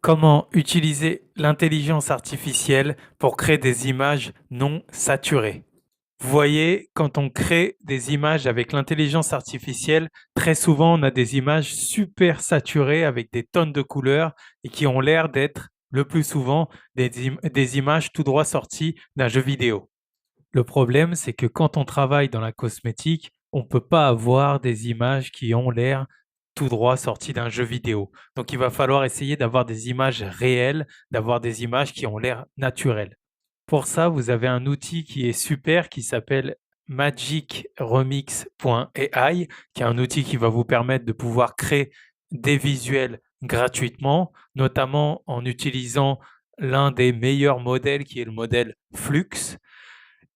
Comment utiliser l'intelligence artificielle pour créer des images non saturées? Vous voyez, quand on crée des images avec l'intelligence artificielle, très souvent on a des images super saturées avec des tonnes de couleurs et qui ont l'air d'être le plus souvent des images tout droit sorties d'un jeu vidéo. Le problème, c'est que quand on travaille dans la cosmétique, on ne peut pas avoir des images qui ont l'air tout droit sorties d'un jeu vidéo. Donc il va falloir essayer d'avoir des images réelles, d'avoir des images qui ont l'air naturelles. Pour ça, vous avez un outil qui est super qui s'appelle magicremix.ai, qui est un outil qui va vous permettre de pouvoir créer des visuels gratuitement, notamment en utilisant l'un des meilleurs modèles qui est le modèle Flux.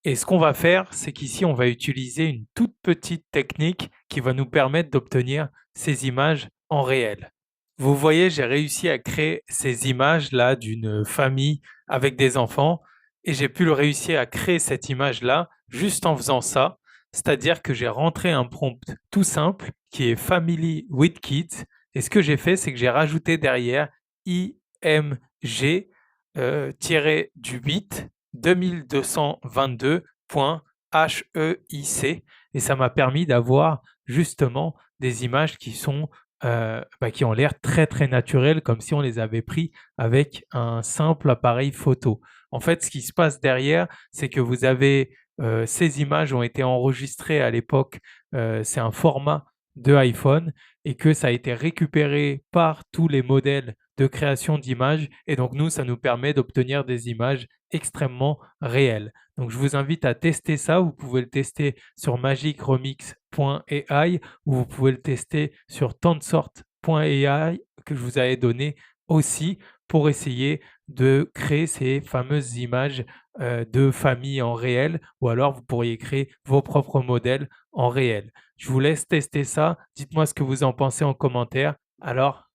Et ce qu'on va faire, c'est qu'ici, on va utiliser une toute petite technique qui va nous permettre d'obtenir ces images en réel. Vous voyez, j'ai réussi à créer ces images-là d'une famille avec des enfants et j'ai pu le réussir à créer cette image-là juste en faisant ça. C'est-à-dire que j'ai rentré un prompt tout simple qui est Family with Kids. Et ce que j'ai fait, c'est que j'ai rajouté derrière IMG du 8 2222.HEIC et ça m'a permis d'avoir justement des images qui ont l'air très très naturelles comme si on les avait pris avec un simple appareil photo. En fait, ce qui se passe derrière, c'est que vous avez ces images ont été enregistrées à l'époque, c'est un format de iPhone et que ça a été récupéré par tous les modèles de création d'images et donc nous, ça nous permet d'obtenir des images extrêmement réelles. Donc je vous invite à tester ça, vous pouvez le tester sur magicremix.ai ou vous pouvez le tester sur tensort.ai que je vous avais donné aussi pour essayer de créer ces fameuses images de famille en réel ou alors vous pourriez créer vos propres modèles en réel. Je vous laisse tester ça, dites-moi ce que vous en pensez en commentaire. Alors,